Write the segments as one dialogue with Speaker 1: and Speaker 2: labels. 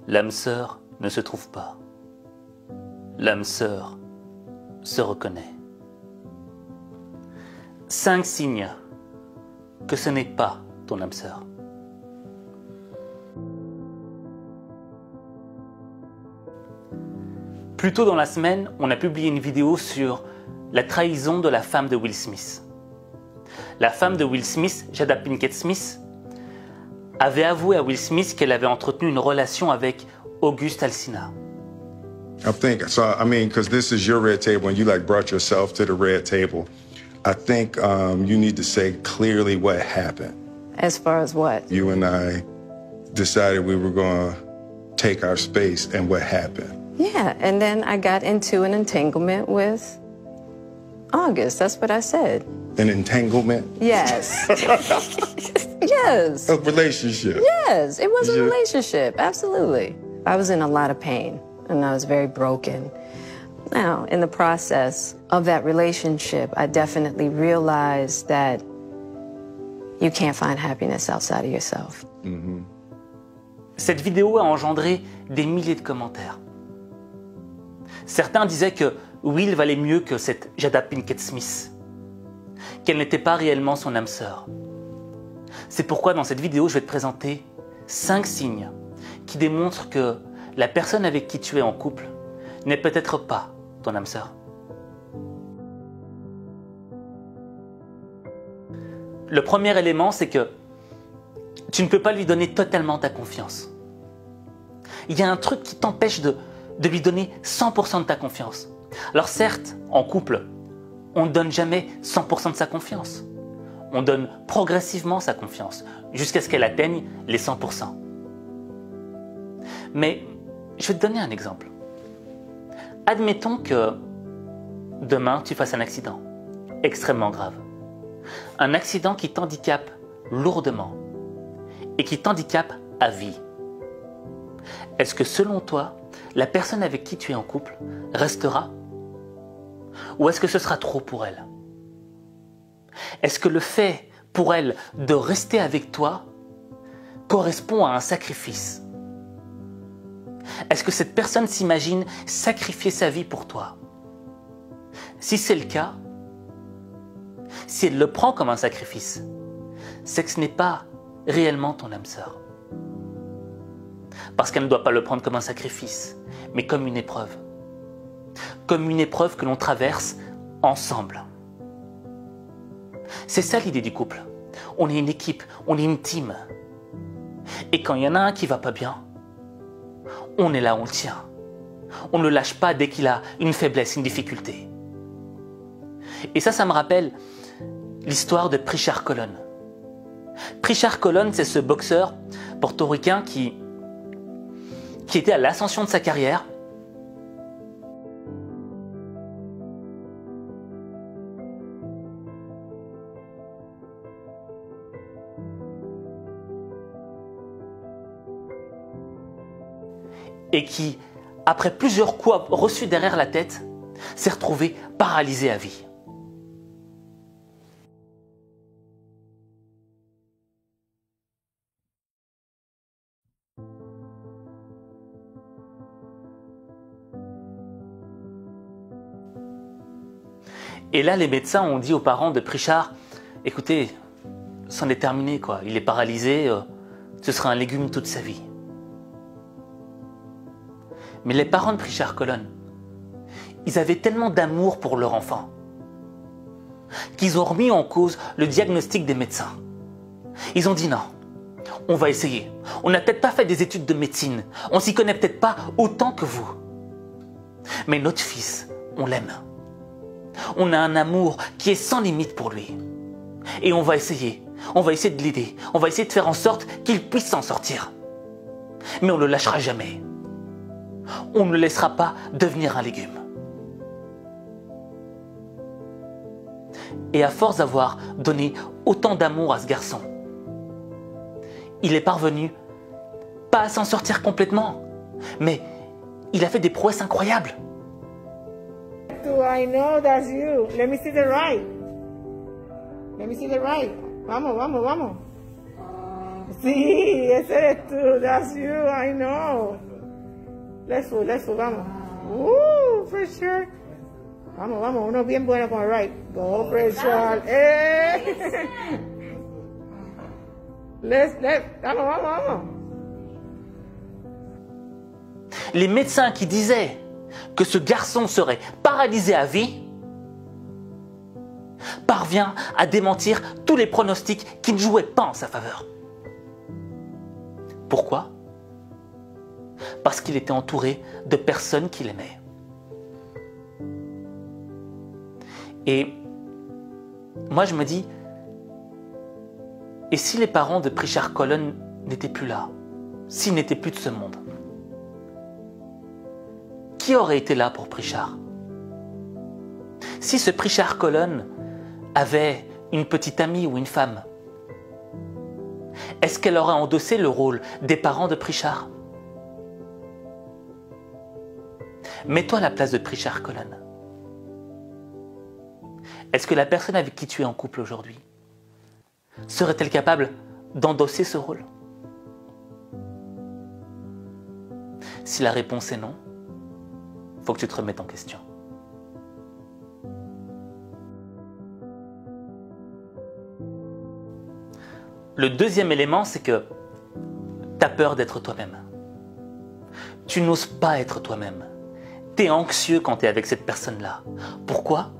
Speaker 1: L'âme sœur ne se trouve pas. L'âme sœur se reconnaît. 5 signes que ce n'est pas ton âme sœur. Plus tôt dans la semaine, on a publié une vidéo sur la trahison de la femme de Will Smith. La femme de Will Smith, Jada Pinkett Smith, avait avoué à Will Smith qu'elle avait entretenu une relation avec August Alsina.
Speaker 2: I think so. I mean, because this is your red table, and you like brought yourself to the red table. I think you need to say clearly what happened.
Speaker 3: As far as what?
Speaker 2: You and I decided we were going to take our space, and what happened?
Speaker 3: Yeah, and then I got into an entanglement with August. That's what I said.
Speaker 2: An entanglement?
Speaker 3: Yes. Yes.
Speaker 2: A relationship?
Speaker 3: Yes, it was a relationship, absolutely. I was in a lot of pain, and I was very broken. Now, in the process of that relationship, I definitely realized that you can't find happiness outside of yourself.
Speaker 1: Cette vidéo a engendré des milliers de commentaires. Certains disaient que Will valait mieux que cette Jada Pinkett Smith, qu'elle n'était pas réellement son âme sœur. C'est pourquoi dans cette vidéo, je vais te présenter 5 signes qui démontrent que la personne avec qui tu es en couple n'est peut-être pas ton âme sœur. Le premier élément, c'est que tu ne peux pas lui donner totalement ta confiance. Il y a un truc qui t'empêche de lui donner 100% de ta confiance. Alors certes, en couple, on ne donne jamais 100% de sa confiance. On donne progressivement sa confiance, jusqu'à ce qu'elle atteigne les 100%. Mais je vais te donner un exemple. Admettons que demain, tu fasses un accident extrêmement grave. Un accident qui t'handicape lourdement et qui t'handicape à vie. Est-ce que selon toi, la personne avec qui tu es en couple restera? Ou est-ce que ce sera trop pour elle? Est-ce que le fait pour elle de rester avec toi correspond à un sacrifice? Est-ce que cette personne s'imagine sacrifier sa vie pour toi? Si c'est le cas, si elle le prend comme un sacrifice, c'est que ce n'est pas réellement ton âme sœur. Parce qu'elle ne doit pas le prendre comme un sacrifice, mais comme une épreuve. Comme une épreuve que l'on traverse ensemble. C'est ça l'idée du couple. On est une équipe, on est une team. Et quand il y en a un qui va pas bien, on est là, on le tient. On ne le lâche pas dès qu'il a une faiblesse, une difficulté. Et ça me rappelle l'histoire de Prichard Colón. Prichard Colón, c'est ce boxeur portoricain qui était à l'ascension de sa carrière. Et qui, après plusieurs coups reçus derrière la tête, s'est retrouvé paralysé à vie. Et là, les médecins ont dit aux parents de Prichard, écoutez, c'en est terminé, quoi. Il est paralysé, ce sera un légume toute sa vie. Mais les parents de Prichard Colón, ils avaient tellement d'amour pour leur enfant qu'ils ont remis en cause le diagnostic des médecins. Ils ont dit non, on va essayer. On n'a peut-être pas fait des études de médecine, on s'y connaît peut-être pas autant que vous. Mais notre fils, on l'aime. On a un amour qui est sans limite pour lui. Et on va essayer de l'aider, on va essayer de faire en sorte qu'il puisse s'en sortir. Mais on ne le lâchera jamais. On ne le laissera pas devenir un légume. Et à force d'avoir donné autant d'amour à ce garçon, il est parvenu, pas à s'en sortir complètement, mais il a fait des prouesses incroyables.
Speaker 4: I know that's you. Let me see the right. Let me see the right. Vamos, vamos, vamos. Sí, ese eres tú. That's you. I know. Let's go, vamos. Pressure. Vamos, uno bien bueno con el right. Go, pressure. Vamos.
Speaker 1: Les médecins qui disaient que ce garçon serait paralysé à vie parvient à démentir tous les pronostics qui ne jouaient pas en sa faveur. Pourquoi? Parce qu'il était entouré de personnes qu'il aimait. Et moi je me dis, et si les parents de Pritchard Colon n'étaient plus là, s'ils n'étaient plus de ce monde, qui aurait été là pour Pritchard? Si ce Pritchard Colon avait une petite amie ou une femme, est-ce qu'elle aurait endossé le rôle des parents de Pritchard? Mets-toi à la place de Pritchard Colon. Est-ce que la personne avec qui tu es en couple aujourd'hui serait-elle capable d'endosser ce rôle? Si la réponse est non, il faut que tu te remettes en question. Le deuxième élément, c'est que tu as peur d'être toi-même. Tu n'oses pas être toi-même. Tu es anxieux quand tu es avec cette personne-là. Pourquoi?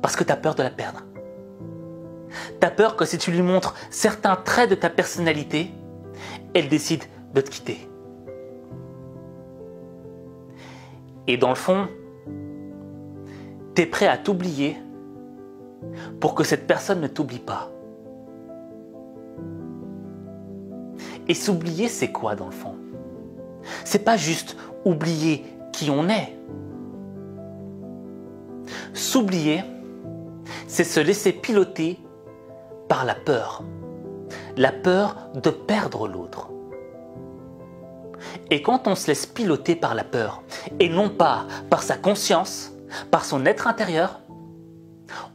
Speaker 1: Parce que tu as peur de la perdre. Tu as peur que si tu lui montres certains traits de ta personnalité, elle décide de te quitter. Et dans le fond, tu es prêt à t'oublier pour que cette personne ne t'oublie pas. Et s'oublier, c'est quoi dans le fond? C'est pas juste oublier qui on est. S'oublier, c'est se laisser piloter par la peur de perdre l'autre. Et quand on se laisse piloter par la peur, et non pas par sa conscience, par son être intérieur,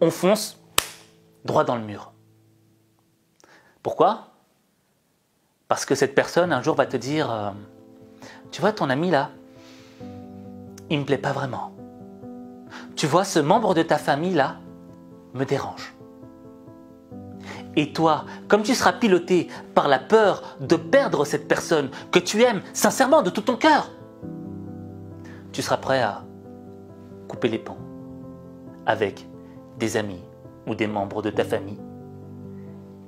Speaker 1: on fonce droit dans le mur. Pourquoi? Parce que cette personne, un jour, va te dire tu vois, ton ami là, il me plaît pas vraiment. Tu vois, ce membre de ta famille là, me dérange. Et toi, comme tu seras piloté par la peur de perdre cette personne que tu aimes sincèrement de tout ton cœur, tu seras prêt à couper les ponts avec des amis ou des membres de ta famille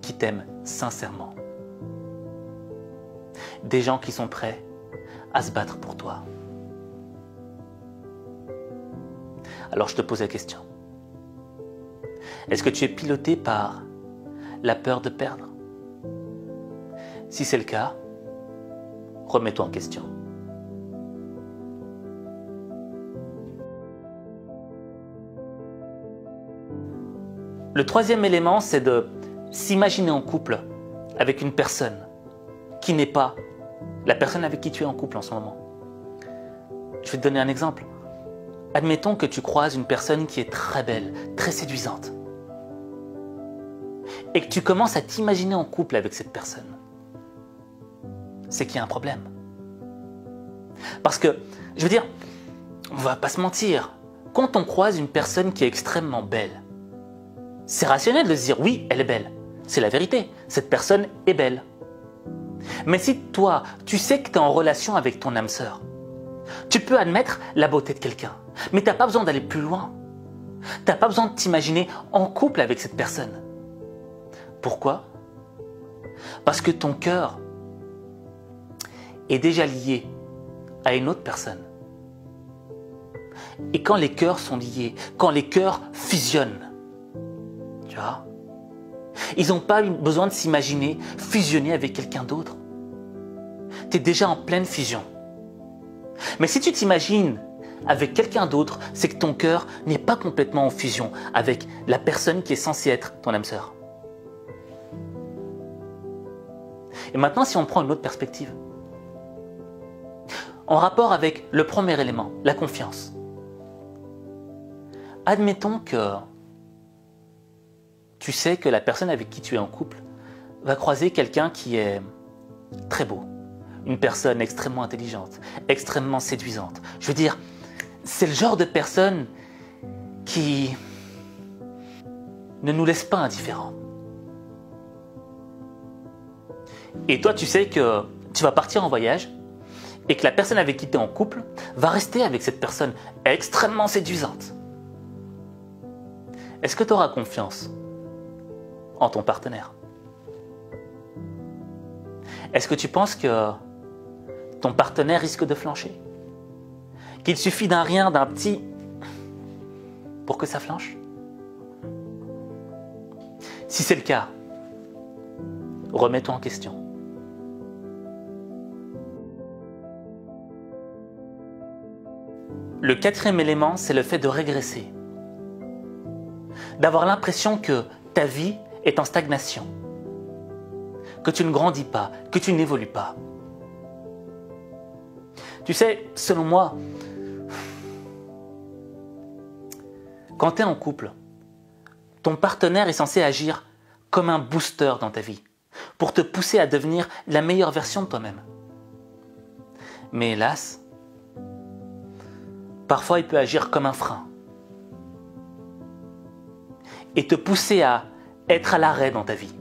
Speaker 1: qui t'aiment sincèrement. Des gens qui sont prêts à se battre pour toi. Alors je te pose la question. Est-ce que tu es piloté par la peur de perdre? Si c'est le cas, remets-toi en question. Le troisième élément, c'est de s'imaginer en couple avec une personne qui n'est pas la personne avec qui tu es en couple en ce moment. Je vais te donner un exemple. Admettons que tu croises une personne qui est très belle, très séduisante, et que tu commences à t'imaginer en couple avec cette personne. C'est qu'il y a un problème. Parce que, je veux dire, on va pas se mentir, quand on croise une personne qui est extrêmement belle, c'est rationnel de se dire oui, elle est belle. C'est la vérité, cette personne est belle. Mais si toi, tu sais que tu es en relation avec ton âme sœur, tu peux admettre la beauté de quelqu'un, mais tu n'as pas besoin d'aller plus loin. Tu n'as pas besoin de t'imaginer en couple avec cette personne. Pourquoi? Parce que ton cœur est déjà lié à une autre personne. Et quand les cœurs sont liés, quand les cœurs fusionnent, tu vois, ils n'ont pas besoin de s'imaginer fusionner avec quelqu'un d'autre. Tu es déjà en pleine fusion. Mais si tu t'imagines avec quelqu'un d'autre, c'est que ton cœur n'est pas complètement en fusion avec la personne qui est censée être ton âme sœur. Et maintenant, si on prend une autre perspective, en rapport avec le premier élément, la confiance. Admettons que tu sais que la personne avec qui tu es en couple va croiser quelqu'un qui est très beau, une personne extrêmement intelligente, extrêmement séduisante. Je veux dire, c'est le genre de personne qui ne nous laisse pas indifférents. Et toi, tu sais que tu vas partir en voyage et que la personne avec qui tu es en couple va rester avec cette personne extrêmement séduisante. Est-ce que tu auras confiance en ton partenaire? Est-ce que tu penses que ton partenaire risque de flancher? Qu'il suffit d'un rien, d'un petit pour que ça flanche? Si c'est le cas, remets-toi en question. Le quatrième élément, c'est le fait de régresser. D'avoir l'impression que ta vie est en stagnation. Que tu ne grandis pas, que tu n'évolues pas. Tu sais, selon moi, quand tu es en couple, ton partenaire est censé agir comme un booster dans ta vie, pour te pousser à devenir la meilleure version de toi-même. Mais hélas, parfois il peut agir comme un frein et te pousser à être à l'arrêt dans ta vie,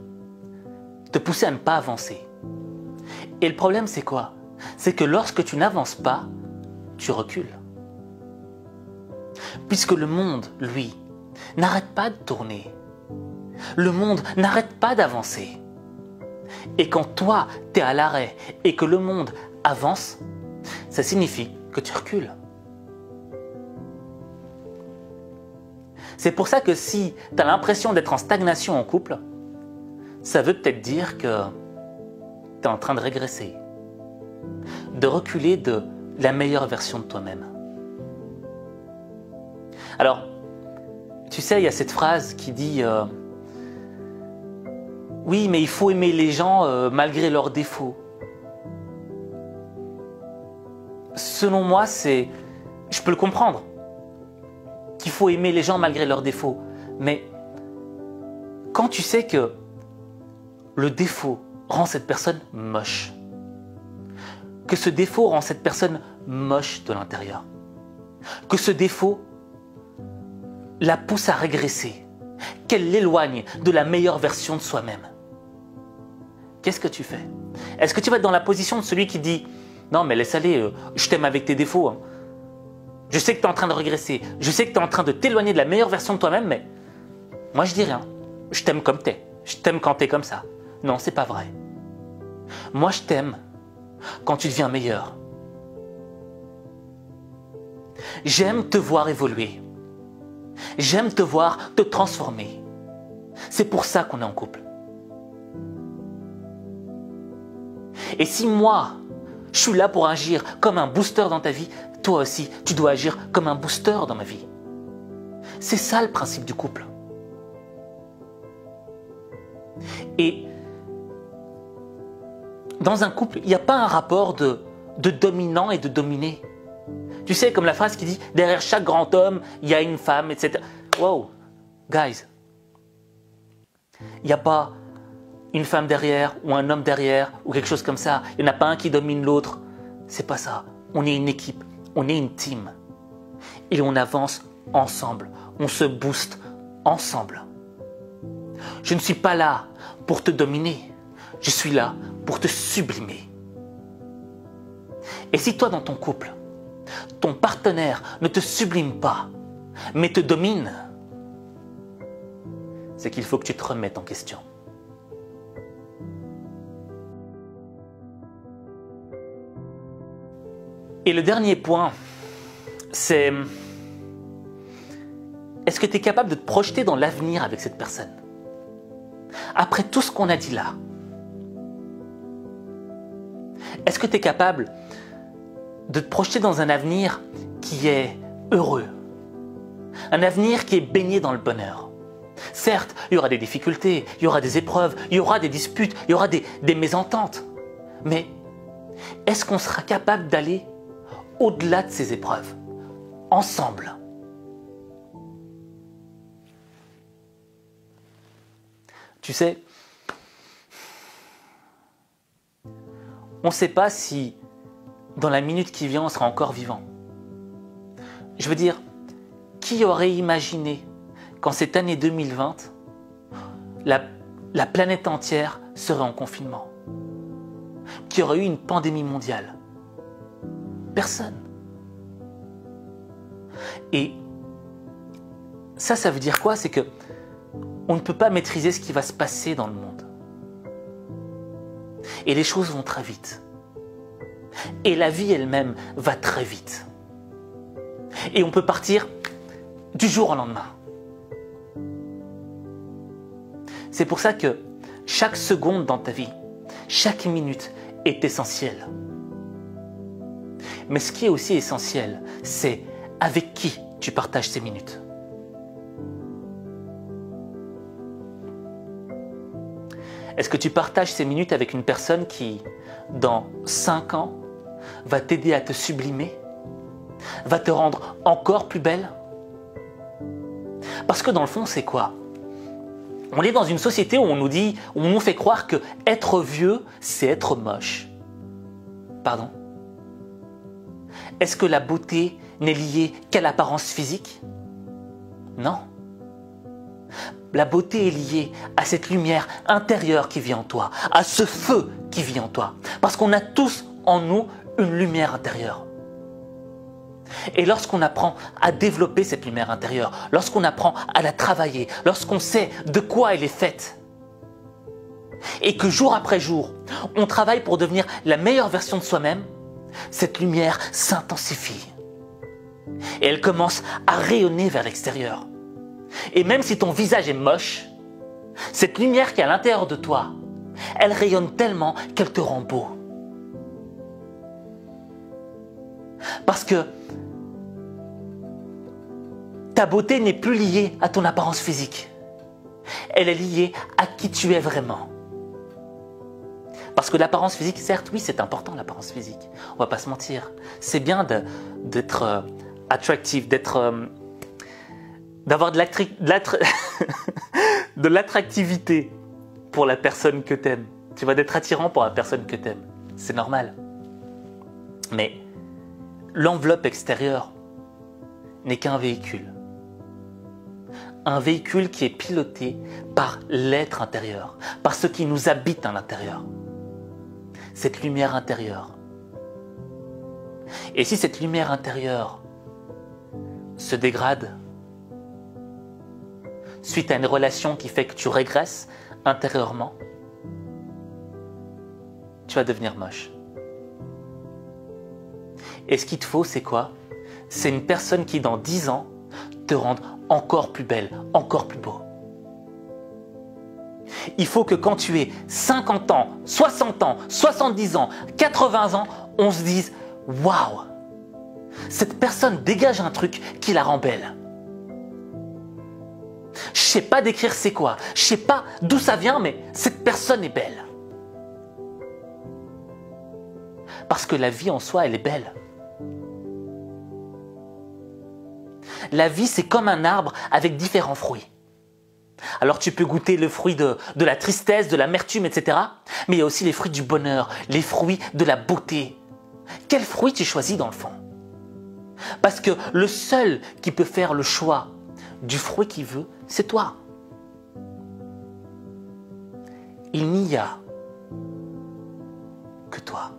Speaker 1: te pousser à ne pas avancer. Et le problème, c'est quoi? C'est que lorsque tu n'avances pas, tu recules. Puisque le monde, lui, n'arrête pas de tourner. Le monde n'arrête pas d'avancer. Et quand toi, tu es à l'arrêt et que le monde avance, ça signifie que tu recules. C'est pour ça que si tu as l'impression d'être en stagnation en couple, ça veut peut-être dire que tu es en train de régresser, de reculer de la meilleure version de toi-même. Alors, tu sais, il y a cette phrase qui dit oui, mais il faut aimer les gens malgré leurs défauts. Selon moi, je peux le comprendre, qu'il faut aimer les gens malgré leurs défauts. Mais quand tu sais que le défaut rend cette personne moche, que ce défaut rend cette personne moche de l'intérieur, que ce défaut la pousse à régresser, qu'elle l'éloigne de la meilleure version de soi-même, qu'est-ce que tu fais? Est-ce que tu vas être dans la position de celui qui dit « Non mais laisse aller, je t'aime avec tes défauts, hein. Je sais que tu es en train de régresser, je sais que tu es en train de t'éloigner de la meilleure version de toi-même, mais moi je dis rien, je t'aime comme t'es, je t'aime quand t'es comme ça. » Non, c'est pas vrai. Moi je t'aime quand tu deviens meilleur. J'aime te voir évoluer. J'aime te voir te transformer. C'est pour ça qu'on est en couple. Et si moi, je suis là pour agir comme un booster dans ta vie, toi aussi, tu dois agir comme un booster dans ma vie. C'est ça le principe du couple. Et dans un couple, il n'y a pas un rapport de dominant et de dominé. Tu sais, comme la phrase qui dit « derrière chaque grand homme, il y a une femme, etc. » Wow, guys, il n'y a pas une femme derrière ou un homme derrière ou quelque chose comme ça. Il n'y en a pas un qui domine l'autre. C'est pas ça. On est une équipe, on est une team. Et on avance ensemble, on se booste ensemble. Je ne suis pas là pour te dominer, je suis là pour te sublimer. Et si toi dans ton couple, ton partenaire ne te sublime pas, mais te domine, c'est qu'il faut que tu te remettes en question. Et le dernier point, c'est est-ce que tu es capable de te projeter dans l'avenir avec cette personne? Après tout ce qu'on a dit là, est-ce que tu es capable de te projeter dans un avenir qui est heureux? Un avenir qui est baigné dans le bonheur. Certes, il y aura des difficultés, il y aura des épreuves, il y aura des disputes, il y aura des mésententes. Mais est-ce qu'on sera capable d'aller au-delà de ces épreuves, ensemble? Tu sais, on ne sait pas si dans la minute qui vient, on sera encore vivant. Je veux dire, qui aurait imaginé qu'en cette année 2020, la planète entière serait en confinement? Qu'il y aurait eu une pandémie mondiale? Personne. Et ça veut dire quoi? C'est que on ne peut pas maîtriser ce qui va se passer dans le monde. Et les choses vont très vite. Et la vie elle-même va très vite. Et on peut partir du jour au lendemain. C'est pour ça que chaque seconde dans ta vie, chaque minute est essentielle. Mais ce qui est aussi essentiel, c'est avec qui tu partages ces minutes. Est-ce que tu partages ces minutes avec une personne qui, dans 5 ans, va t'aider à te sublimer, va te rendre encore plus belle? Parce que dans le fond, c'est quoi? On est dans une société où on nous fait croire que être vieux, c'est être moche. Pardon? Est-ce que la beauté n'est liée qu'à l'apparence physique? Non. La beauté est liée à cette lumière intérieure qui vit en toi, à ce feu qui vit en toi. Parce qu'on a tous en nous une lumière intérieure. Et lorsqu'on apprend à développer cette lumière intérieure, lorsqu'on apprend à la travailler, lorsqu'on sait de quoi elle est faite, et que jour après jour, on travaille pour devenir la meilleure version de soi-même, cette lumière s'intensifie. Et elle commence à rayonner vers l'extérieur. Et même si ton visage est moche, cette lumière qui est à l'intérieur de toi, elle rayonne tellement qu'elle te rend beau. Parce que ta beauté n'est plus liée à ton apparence physique. Elle est liée à qui tu es vraiment. Parce que l'apparence physique, certes, oui, c'est important l'apparence physique. On va pas se mentir. C'est bien d'être attractif, d'avoir de l'attractivité pour la personne que t'aimes. Tu vois, d'être attirant pour la personne que t'aimes. C'est normal. Mais l'enveloppe extérieure n'est qu'un véhicule. Un véhicule qui est piloté par l'être intérieur, par ce qui nous habite à l'intérieur. Cette lumière intérieure. Et si cette lumière intérieure se dégrade suite à une relation qui fait que tu régresses intérieurement, tu vas devenir moche. Et ce qu'il te faut, c'est quoi? C'est une personne qui, dans 10 ans, te rende encore plus belle, encore plus beau. Il faut que quand tu aies 50 ans, 60 ans, 70 ans, 80 ans, on se dise « Waouh, cette personne dégage un truc qui la rend belle. » Je sais pas décrire c'est quoi, je sais pas d'où ça vient, mais cette personne est belle. Parce que la vie en soi, elle est belle. La vie, c'est comme un arbre avec différents fruits. Alors tu peux goûter le fruit de la tristesse, de l'amertume, etc. Mais il y a aussi les fruits du bonheur, les fruits de la beauté. Quel fruit tu choisis dans le fond? Parce que le seul qui peut faire le choix du fruit qu'il veut, c'est toi. Il n'y a que toi.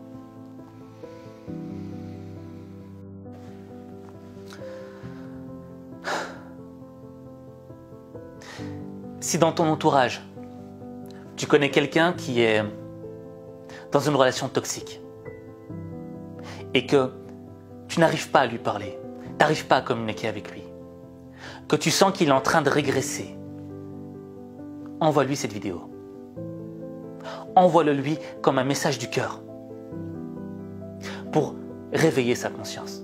Speaker 1: Si dans ton entourage, tu connais quelqu'un qui est dans une relation toxique et que tu n'arrives pas à lui parler, tu n'arrives pas à communiquer avec lui, que tu sens qu'il est en train de régresser, envoie-lui cette vidéo. Envoie-le lui comme un message du cœur pour réveiller sa conscience.